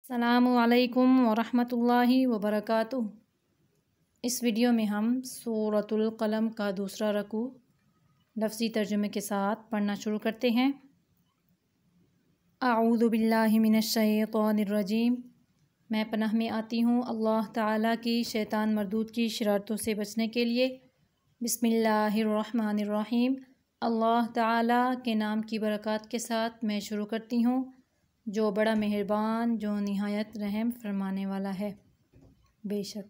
अस्सलामु अलैकुम वरहमतुल्लाहि वबरकातुह। इस वीडियो में हम सूरतुल कलम का दूसरा रकू लफ्ज़ी तर्जुमे के साथ पढ़ना शुरू करते हैं। अऊज़ु बिल्लाहि मिनश शैतानिर रजीम। मैं पनाह में आती हूँ अल्लाह ताला की शैतान मरदूद की शरारतों से बचने के लिए। बिस्मिल्लाहिर्रहमानिर्रहीम। अल्लाह ताला के नाम की बरकत के साथ मैं शुरू करती हूँ, जो बड़ा मेहरबान, जो निहायत रहम फरमाने वाला है। बेशक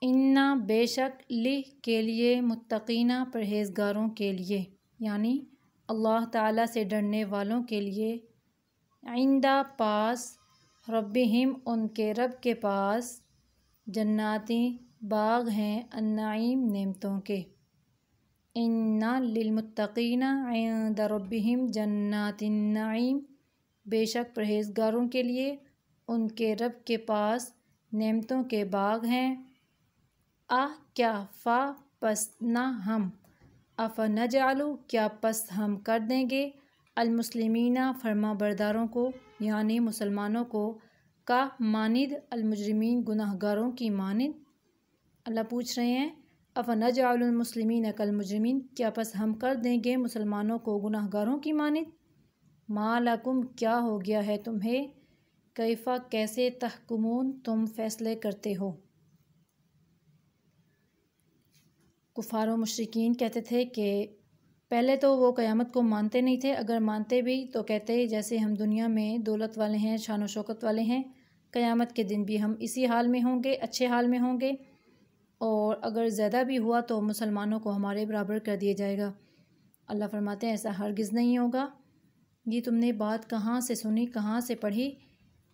इन्ना बेशक लिह के लिए, मुत्तकीना परहेज़गारों के लिए, यानी अल्लाह ताला से डरने वालों के लिए, इंदा पास, रब्बिहिम उनके रब के पास, जन्नाती बाग हैं, अन्नाइम नेमतों के। इन्ना लिलमुत्तकीना इंदा रब्बिहिम जन्नातिन नाइम। बेशक परहेज़गारों के लिए उनके रब के पास नेमतों के बाग हैं। क्या फ़ा पस ना हम, अफ़ नजअलु क्या पस हम कर देंगे, अलमुस्लिमीना फरमा बरदारों को यानी मुसलमानों को, का मानिद अलमुजरिमीन गुनाहगारों की मानिद। अल्लाह पूछ रहे हैं अफ़ नजअलुल मुस्लिमीन कल मुजरिमीन, क्या पस हम कर देंगे मुसलमानों को गुनाहगारों की मानिद। मालकुम क्या हो गया है तुम्हें, कैफ़ा कैसे, तहकुमून तुम फैसले करते हो। कुफ़ार व मुशरिकीन कहते थे कि पहले तो वो क़यामत को मानते नहीं थे, अगर मानते भी तो कहते जैसे हम दुनिया में दौलत वाले हैं, शान व शौकत वाले हैं, क़यामत के दिन भी हम इसी हाल में होंगे, अच्छे हाल में होंगे, और अगर ज़्यादा भी हुआ तो मुसलमानों को हमारे बराबर कर दिया जाएगा। अल्लाह फरमाते हैं ऐसा हरगिज़ नहीं होगा। ये तुमने बात कहाँ से सुनी, कहाँ से पढ़ी।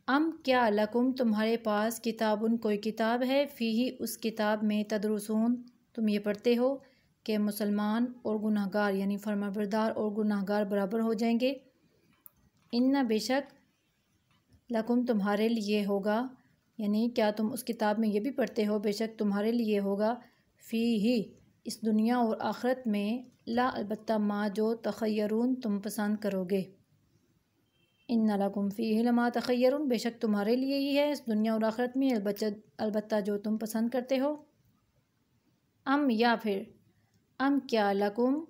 अम क्या लकुम तुम्हारे पास, किताबुन कोई किताब है, फ़ीही उस किताब में, तदरुसून तुम ये पढ़ते हो कि मुसलमान और गुनाहगार यानी फरमाबरदार और गुनाहगार बराबर हो जाएंगे। इन्ना बेशक लकुम तुम्हारे लिए होगा, यानी क्या तुम उस किताब में ये भी पढ़ते हो बेशक तुम्हारे लिए होगा, फ़ीही इस दुनिया और आखिरत में, ला अलबत्ता मा जो तखय्यरून तुम पसंद करोगे। इन्ना लकुम फ़ीही लमा तखय्यरून बेशक तुम्हारे लिए ही है इस दुनिया और आखिरत में अलबत्ता जो तुम पसंद करते हो। अम या फिर अम क्या लकुम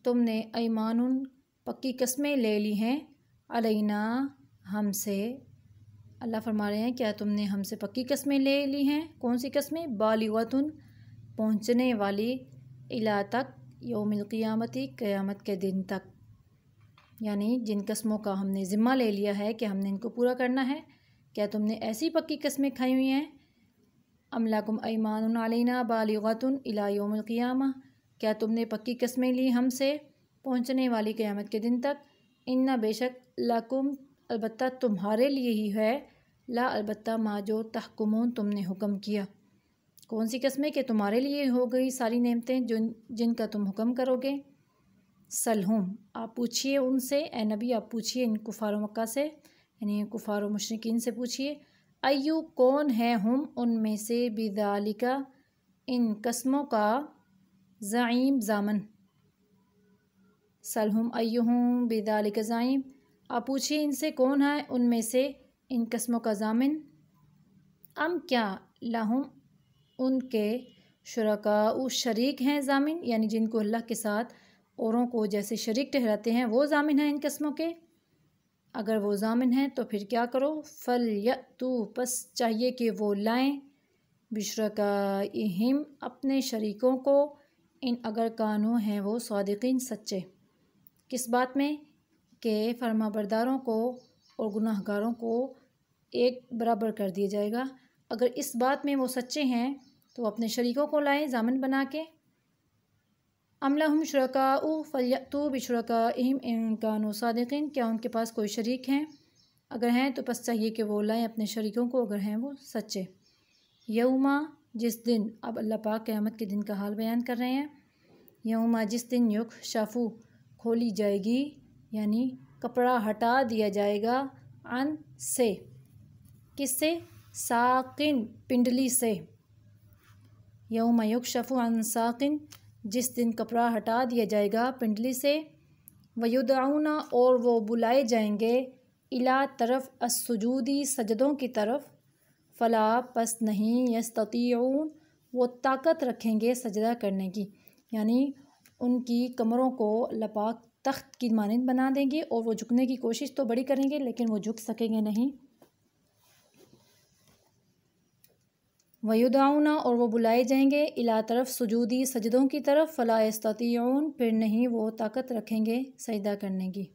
तुमने, ऐमानुन पक्की कस्में ले ली हैं, अलैना हमसे। अल्लाह फरमा रहे हैं क्या तुमने हमसे पक्की कस्में ले ली हैं। कौन सी कस्में, बालिगतुन पहुँचने वाली, इला तक, यौमिल क़ियामती क़यामत के दिन तक, यानी जिन कस्मों का हमने ज़िम्मा ले लिया है कि हमने इनको पूरा करना है, क्या तुमने ऐसी पक्की कस्में खाई हुई हैं। अम लकुम ऐमानुन अलैना बालिगतुन इला यौमिल क़ियामा, क्या तुमने पक्की कस्में ली हमसे पहुँचने वाली क़यामत के दिन तक। इन्ना बेशक लकुम अलबत्ता तुम्हारे लिए ही है, ला अलबत्ता मा जो तहकुमून तुमने हुक्म किया। कौन सी कस्में कि तुम्हारे लिए हो गई सारी नेमतें जिनका तुम हुक्म करोगे। सलहुम आप पूछिए उनसे, ए नबी आप पूछिए इन कुफ़ार मक्का से, यानी कुफ़ार मुशरिकीन से पूछिए, अय्यु कौन है, हम उनमें से, बिदालिका इन कस्मों का, ज़ईम ज़ामन। सलहुम अय्युहुम बिदालिका ज़ईम आप पूछिए इनसे कौन है उनमें से इन कस्मों का ज़ामिन। अम क्या लहुम उनके, शुरका शरीक हैं ज़ामिन, यानी जिनको अल्लाह के साथ औरों को जैसे शरीक ठहराते हैं वो ज़ामिन हैं इन कस्मों के। अगर वो ज़ामिन हैं तो फिर क्या करो, फल यतू बस चाहिए कि वो लाएं, बिशरकाइहिम अपने शरीकों को, इन अगर कानू हैं वो सादिकीन सच्चे। किस बात में, कि फरमाबरदारों को और गुनाहगारों को एक बराबर कर दिया जाएगा। अगर इस बात में वो सच्चे हैं तो अपने शरीकों को लाएं ज़ामिन बना के। अम लहुम शुरकाउ फलयतू बिशुरकाइहिम इन कानू सादिकीन, क्या उनके पास कोई शरीक हैं, अगर हैं तो बस चाहिए कि वो लाएं अपने शरीकों को अगर हैं वो सच्चे। यौमा जिस दिन, अब अल्लाह पाक क़यामत के दिन का हाल बयान कर रहे हैं। यौमा जिस दिन, युख शाफू खोली जाएगी, यानी कपड़ा हटा दिया जाएगा, अन से, किससे, साकिन पिंडली से। यौमा युक्शफु अन साकिन जिस दिन कपड़ा हटा दिया जाएगा पिंडली से, वयुदऊना और वो बुलाए जाएंगे, الا طرف السجودی سجدوں کی طرف فلا پس نہیں یستطیعون وہ طاقت رکھیں گے سجدہ کرنے کی، یعنی ان کی کمروں کو اللہ پاک تخت کی مانند بنا دیں گے اور وہ جھکنے کی کوشش تو بڑی کریں گے لیکن وہ جھک سکیں گے نہیں۔ وَيُدْعَوْنَ اور وہ بلائے جائیں گے اِلیٰ طرف سجودی سجدوں کی طرف فلا یستطیعون پھر نہیں وہ طاقت رکھیں گے سجدہ کرنے کی۔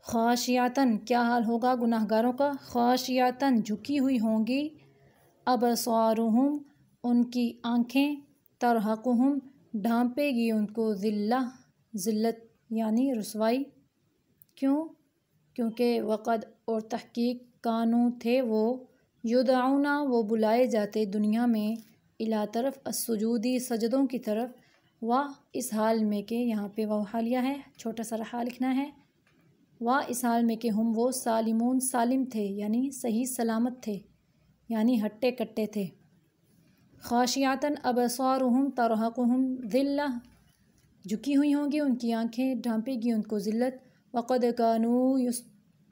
خاشعتاً کیا حال ہوگا گناہ گاروں کا، خاشعتاً جھکی ہوئی ہوں گی، ابصارہم ان کی آنکھیں، ترہقہم ڈھانپے گی ان کو ذلہ ذلت یعنی رسوائی، کیوں؟ کیونکہ وقد اور تحقیق کانوں تھے وہ یدعون وہ بلائے جاتے دنیا میں الی طرف السجودی سجدوں کی طرف و اس حال میں کہ یہاں پہ وہ حالیہ ہے چھوٹا سا رہا لکھنا ہے، و اس حال میں کہ ہم وہ سالمون سالم تھے یعنی صحیح سلامت تھے یعنی ہٹے کٹے تھے۔ خاشعتاً ابصارہم ترہقہم ذلہ جھکی ہوئی ہوں گی ان کی آنکھیں، ڈھانپے گی ان کو ذلت، وقد کانوا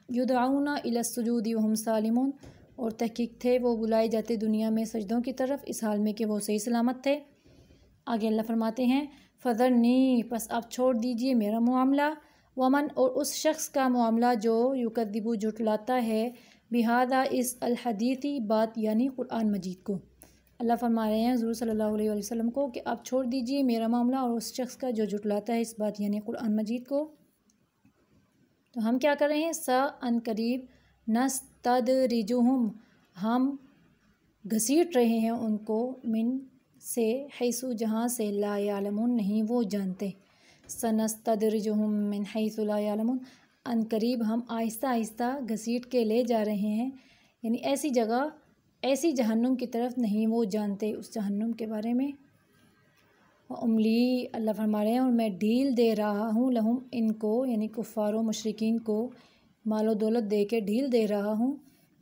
یدعون الی السجود وہم سالمون اور تحقیق تھے وہ بلائے جاتے دنیا میں سجدوں کی طرف اس حال میں کہ وہ صحیح سلامت تھے۔ آگے اللہ فرماتے ہیں فذرنی پس آپ چھوڑ دیجئے میرا معاملہ، ومن اور اس شخص کا معاملہ جو یکذب جھٹلاتا ہے بہذا اس الحدیثی بات یعنی قرآن مجید کو۔ اللہ فرما رہے ہیں حضور صلی اللہ علیہ وسلم کو کہ آپ چھوڑ دیجئے میرا معاملہ اور اس شخص کا جو جھٹلاتا ہے اس بات یعنی قرآن مجید کو۔ تو ہم کیا کر رہے ہیں، ان قریب نستدرجہم ہم گھسیٹ رہے ہیں ان کو من سے حیث جہاں سے لا یعلمون نہیں وہ جانتے، سنستدرجہم من حیث لا یعلمون ان قریب ہم آہستہ آہستہ گھسیٹ کے لے جا رہے ہیں، یعنی ایسی جگہ ایسی جہنم کی طرف نہیں وہ جانتے اس جہنم کے بارے میں۔ املی اللہ فرما رہے ہیں اور میں ڈھیل دے رہا ہوں لہم ان کو یعنی کفار و مشرکین کو مال و دولت دے کے ڈھیل دے رہا ہوں،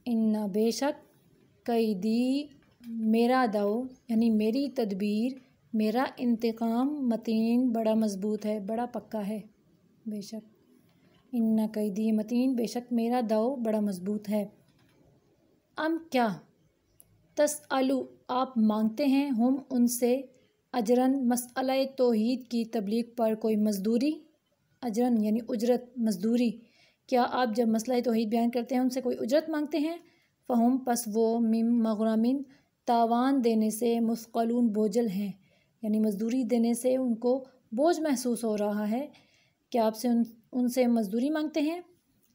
ان بے شک قیدی میرا داؤ یعنی میری تدبیر میرا انتقام متین بڑا مضبوط ہے بڑا پکا ہے، بے شک ان قیدی متین بے شک میرا داؤ بڑا مضبوط ہے۔ ام کیا تسألو آپ مانگتے ہیں ہم ان سے اجرن مسئلہ توحید کی تبلیغ پر کوئی مزدوری، اجرن یعنی اجرت مزدوری، کیا آپ جب مسئلہ توحید بیان کرتے ہیں ان سے کوئی اجرت مانگتے ہیں؟ فہم پس وہ مم مغرمن تاوان دینے سے مثقلون بوجھل ہیں، یعنی مزدوری دینے سے ان کو بوجھ محسوس ہو رہا ہے، کیا آپ سے ان سے مزدوری مانگتے ہیں؟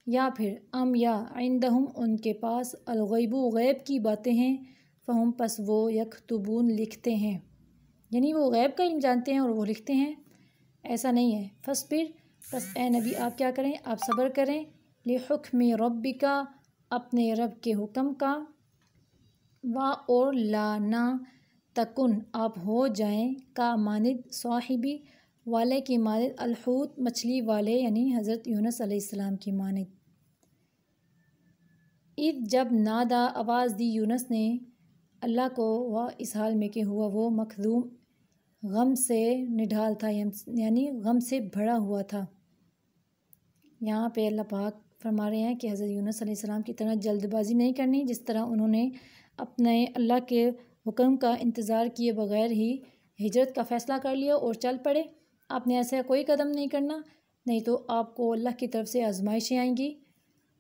یا پھر یا عندہم ان کے پاس الغیب غیب کی باتیں ہیں، فہم پس وہ یکتبون لکھتے ہیں، یعنی وہ غیب کا علم جانتے ہیں اور وہ لکھتے ہیں، ایسا نہیں ہے۔ فاصبر پس اے نبی آپ کیا کریں، آپ صبر کریں، لحکم ربک اپنے رب کے حکم کا، اور لا نہ تکن آپ ہو جائیں کا مانند صاحبی والے کی مانند الحوت مچھلی والے یعنی حضرت یونس علیہ السلام کی مانند۔ جب نادا آواز دی یونس نے اللہ کو وہ اس حال میں کہ ہوا وہ مخدوم غم سے نڈھال تھا یعنی غم سے بھرا ہوا تھا۔ یہاں پہ اللہ پاک فرما رہے ہیں کہ حضرت یونس علیہ السلام کی طرح جلد بازی نہیں کرنی، جس طرح انہوں نے اپنے اللہ کے حکم کا انتظار کیے بغیر ہی ہجرت کا فیصلہ کر لیا اور چل پڑے، آپ نے ایسا کوئی قدم نہیں کرنا، نہیں تو آپ کو اللہ کی طرف سے آزمائشیں آئیں گی۔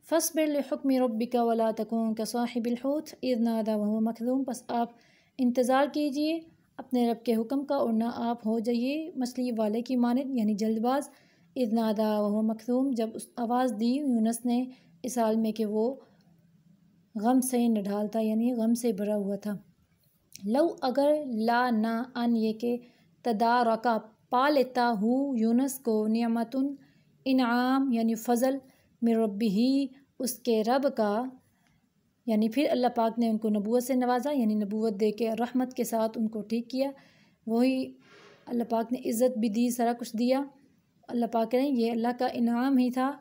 فاصبر لحکم ربک ولا تکن کصاحب الحوت اذ نادى وهو مکظوم پس آپ انتظار کیجئے اپنے رب کے حکم کا اور نہ آپ ہو جائیے مچھلی والے کی مانند یعنی جلد باز، اذ نادى وهو مکظوم جب اس آواز دی یونس نے اس حال میں کہ وہ غم سے نڈھال تھا یعنی غم سے بھرا ہوا تھا۔ لو اگر لا نہ ان یہ کہ تدارکا پا لیتا ہو یونس کو نعمتن انعام یعنی فضل من ربہ اس کے رب کا، یعنی پھر اللہ پاک نے ان کو نبوت سے نوازا یعنی نبوت دے کے رحمت کے ساتھ ان کو ٹھیک کیا، وہی اللہ پاک نے عزت بھی دی سارا کچھ دیا، اللہ پاک کہیں یہ اللہ کا انعام ہی تھا،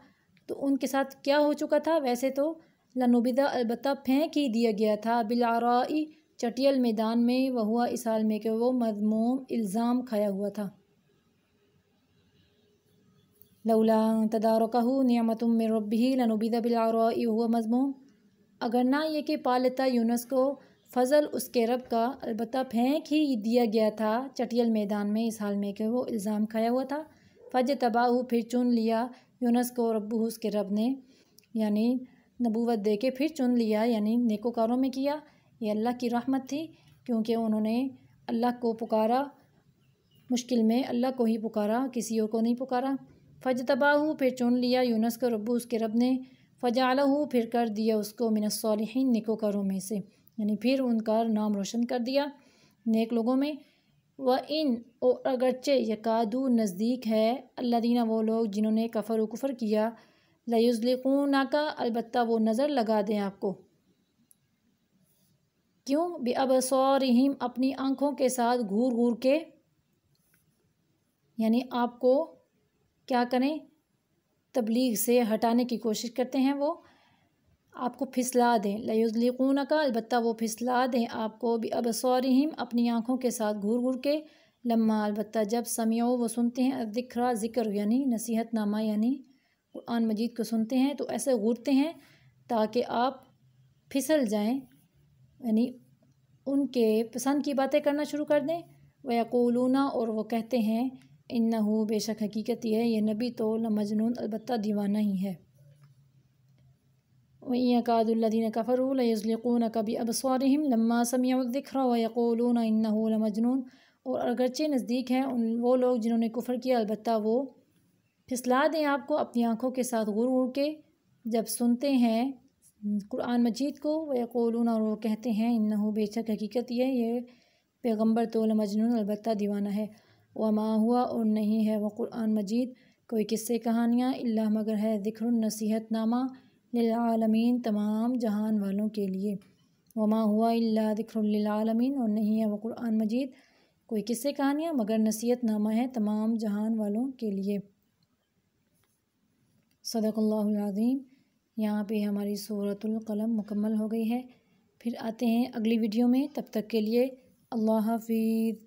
تو ان کے ساتھ کیا ہو چکا تھا، ویسے تو لنبذ البتہ پھینک ہی دیا گیا تھا بالعراء چٹیل میدان میں، وہوا اس حال میں کہ وہ مذموم الزام کھایا ہوا تھا۔ लौला तदारकहु निअमतुम मिन रब्बिही लनुबिदा बिलअराई वहुव मज़मूम। अगर ना ये कि पा लेता यूनुस को फ़ज़ल उसके रब का, अलबत्ता फेंक ही दिया गया था चटियल मैदान में, इस हाल में कि वो इल्ज़ाम खाया हुआ था। फ़जतबाहु, फिर चुन लिया यूनुस को रब्बुहु, उसके रब ने, यानी नबूवत दे के फिर चुन लिया, यानी नेकोकारों में किया। ये अल्लाह की रहमत थी, क्योंकि उन्होंने अल्लाह को पुकारा, मुश्किल में अल्लाह को ही पुकारा, किसी और को नहीं पुकारा। फ़जतबाहु, फिर चुन लिया यूनुस को रब्बुहु, उसके रब ने, फ़जअलहु, फिर कर दिया उसको मिनस्सालिहीन, नेकोकारों में से, यानी फिर उनका नाम रोशन कर दिया नेक लोगों में। व इन, और अगरचे, यकादू, नज़दीक है, अल्लज़ीना, वो लोग जिन्होंने कुफ़र किया, लयुज़्लिक़ूनका, अलबत्ता वो नज़र लगा दें आपको। क्यों? बिअबसारिहिम, अपनी आँखों के साथ घूर घूर के, यानी आपको क्या करें, तबलीग से हटाने की कोशिश करते हैं, वो आपको फिसला दें। लयुज़्लिक़ूनका, अलबत्ता वो फिसला दें आपको, बिअबसारिहिम, अपनी आँखों के साथ घूर घूर के, लम्मा, अलबत्ता जब, समिअ, वो सुनते हैं, अज़्ज़िक्रा, ज़िक्र यानी नसीहत नामा, यानी कुरान मजीद को सुनते हैं, तो ऐसे घूरते हैं ताकि आप फिसल जाएं, यानी उनके पसंद की बातें करना शुरू कर दें। वयक़ूलूना, और वो कहते हैं, इन्नहु, बेशक हकीकत ये है, ये नबी तो लमजनून, अलबत्ता दीवाना ही है। वयकादुल्लज़ीना कफ़रू लयुज़्लिक़ूनका बिअबसारिहिम लम्मा समिअ ज़िक्र वयक़ूलूना इन्नहु लमजनून। और अगरचे नज़दीक हैं उन वो लोग जिन्होंने कुफ़र किया, अलबत्ता वो फिसला दें आपको अपनी आँखों के साथ घूर घूर के, जब सुनते हैं कुरान मजीद को। वयक़ूलूना, और वो कहते हैं, इन्नहु, बेशक हकीकत ये पैगम्बर तो लमजनून, अलबत्ता दीवाना है। वमा हुआ, और नहीं है वो कुरान मजीद कोई किस्से कहानियाँ, इल्ला, मगर है, ज़िक्रुन, नसीहत नामा, लिलआलमीन, तमाम जहान वालों के लिए। वमा हुआ इल्ला ज़िक्रुन लिलआलमीन, और नहीं है वो कुरान मजीद कोई किस्से कहानियाँ मगर नसीहत नामा है तमाम जहान वालों के लिए। सदक़ल्लाहुल अज़ीम। यहाँ पे हमारी सूरतुल क़लम मुकम्मल हो गई है। फिर आते हैं अगली वीडियो में, तब तक के लिए अल्लाह हाफ़िज़।